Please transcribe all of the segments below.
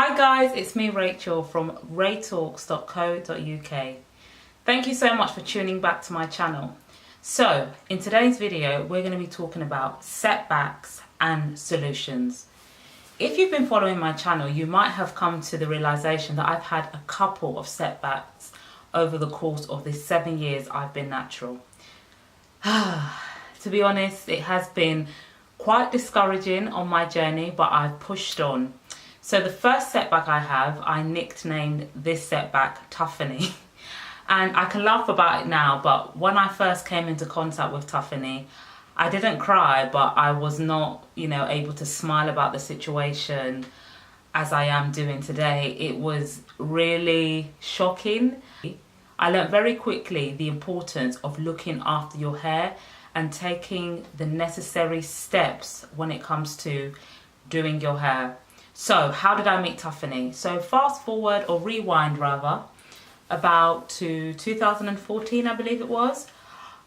Hi guys, it's me Rachel from raytalks.co.uk. Thank you so much for tuning back to my channel. So in today's video we're going to be talking about setbacks and solutions. If you've been following my channel, you might have come to the realization that I've had a couple of setbacks over the course of the 7 years I've been natural. To be honest, it has been quite discouraging on my journey, but I've pushed on. So the first setback I nicknamed this setback Tuffany. And I can laugh about it now, but when I first came into contact with Tuffany, I didn't cry, but I was not, able to smile about the situation as I am doing today. It was really shocking. I learned very quickly the importance of looking after your hair and taking the necessary steps when it comes to doing your hair. So how did I meet Tuffany? So fast forward, or rewind rather, about to 2014 I believe it was.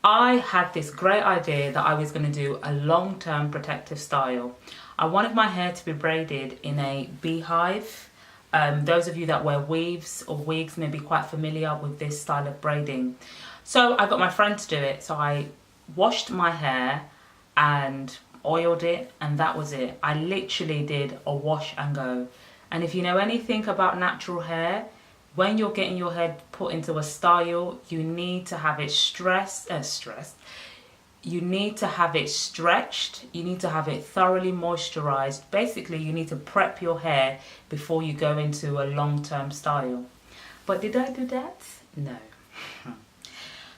I had this great idea that I was going to do a long-term protective style. I wanted my hair to be braided in a beehive. Those of you that wear weaves or wigs may be quite familiar with this style of braiding. So I got my friend to do it. So I washed my hair and oiled it, and that was it. I literally did a wash and go. And if you know anything about natural hair, when you're getting your hair put into a style, you need to have it you need to have it stretched, you need to have it thoroughly moisturized. Basically, you need to prep your hair before you go into a long-term style. But did I do that? No.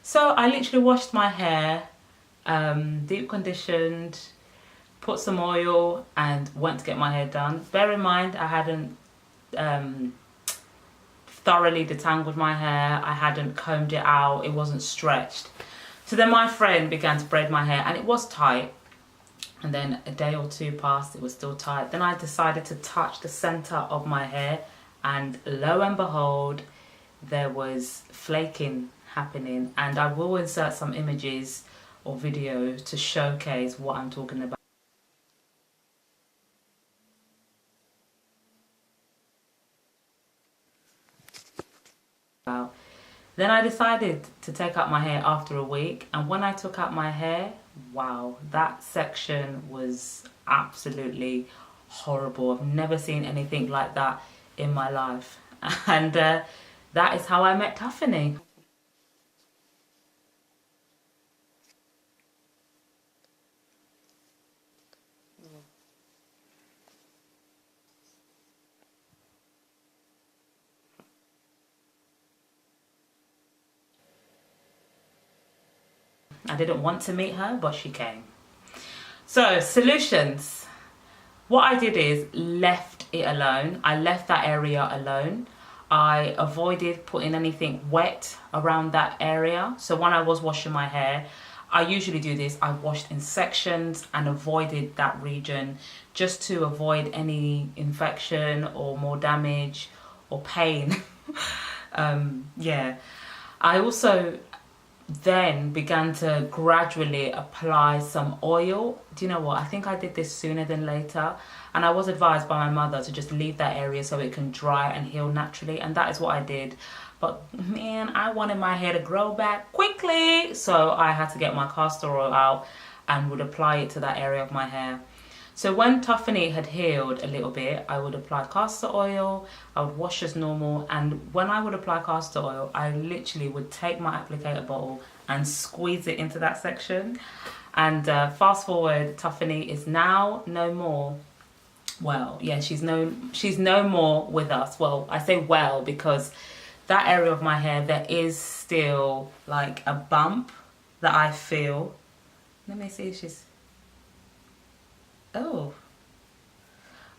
So I literally washed my hair, deep conditioned, put some oil and went to get my hair done. Bear in mind, I hadn't thoroughly detangled my hair. I hadn't combed it out. It wasn't stretched. So then my friend began to braid my hair and it was tight. And then a day or two passed, it was still tight. Then I decided to touch the center of my hair and lo and behold, there was flaking happening. And I will insert some images or videos to showcase what I'm talking about. Then I decided to take out my hair after a week, and when I took out my hair, wow, that section was absolutely horrible. I've never seen anything like that in my life, and that is how I met Tuffany. I didn't want to meet her, but she came. So, solutions. What I did is left it alone. I left that area alone. I avoided putting anything wet around that area. So when I was washing my hair, I usually do this. I washed in sections and avoided that region just to avoid any infection or more damage or pain. Yeah. I also then began to gradually apply some oil. Do you know what? I think I did this sooner than later, and I was advised by my mother to just leave that area so it can dry and heal naturally, and that is what I did. But man, I wanted my hair to grow back quickly, so I had to get my castor oil out and would apply it to that area of my hair. So when Tuffany had healed a little bit, I would apply castor oil, I would wash as normal, and when I would apply castor oil, I literally would take my applicator bottle and squeeze it into that section. And fast forward, Tuffany is now no more. Well, yeah, she's no more with us. Well, I say well because that area of my hair, there is still like a bump that I feel. Let me see if she's... Oh,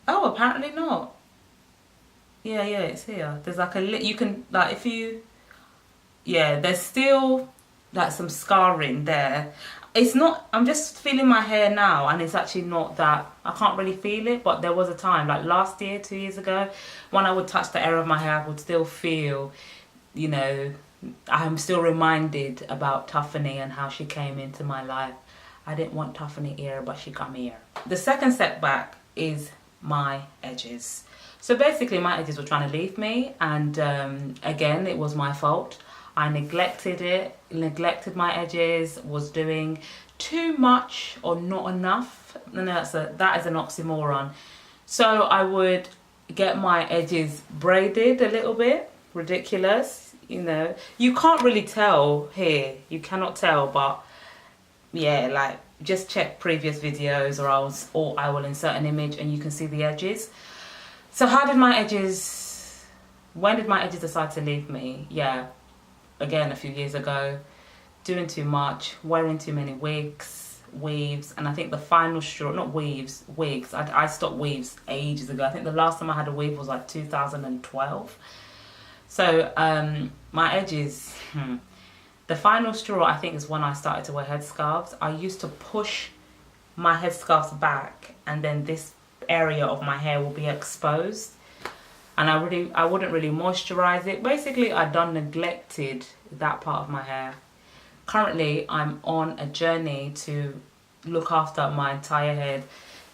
apparently not. Yeah, it's here. There's like you can, like, if you, yeah, there's still like some scarring there. It's not, I'm just feeling my hair now and it's actually not that, I can't really feel it, but there was a time, like last year, 2 years ago, when I would touch the area of my hair, I would still feel, I'm still reminded about Tuffany and how she came into my life. I didn't want Tuffany here, but she come here. The second setback is my edges. So basically my edges were trying to leave me, and again, it was my fault. I neglected my edges, was doing too much or not enough. And that is an oxymoron. So I would get my edges braided a little bit, ridiculous, you know. You can't really tell here, you cannot tell, but yeah, like just check previous videos, or I will insert an image and you can see the edges. So when did my edges decide to leave me? Yeah, again, a few years ago, doing too much, wearing too many wigs, weaves, and I think the final straw, not weaves, wigs. I stopped weaves ages ago. I think the last time I had a weave was like 2012. So my edges, the final straw I think is when I started to wear headscarves. I used to push my headscarves back, and then this area of my hair will be exposed, and I wouldn't really moisturize it. Basically, I done neglected that part of my hair. Currently, I'm on a journey to look after my entire head.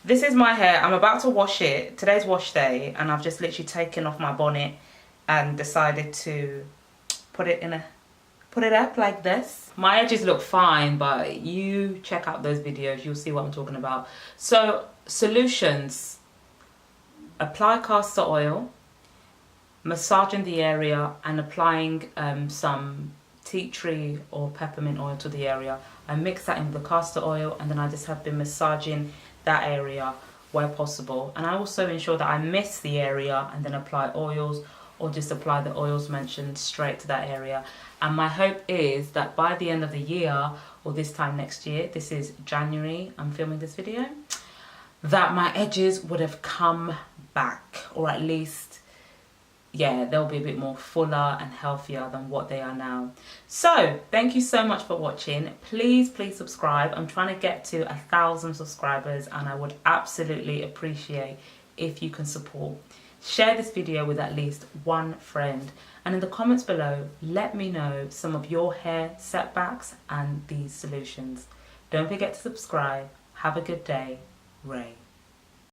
This is my hair. I'm about to wash it. Today's wash day, and I've just literally taken off my bonnet and decided to put it up like this. My edges look fine, but you check out those videos, you'll see what I'm talking about. So solutions: apply castor oil, massaging the area, and applying some tea tree or peppermint oil to the area. I mix that in with the castor oil, and then I just have been massaging that area where possible. And I also ensure that I mist the area and then apply oils, or just apply the oils mentioned straight to that area. And my hope is that by the end of the year, or this time next year, this is January, I'm filming this video, that my edges would have come back, or at least, yeah, they'll be a bit more fuller and healthier than what they are now. So thank you so much for watching. Please subscribe. I'm trying to get to 1,000 subscribers, and I would absolutely appreciate if you can support. Share this video with at least one friend, and in the comments below, let me know some of your hair setbacks and these solutions. Don't forget to subscribe. Have a good day. Ray.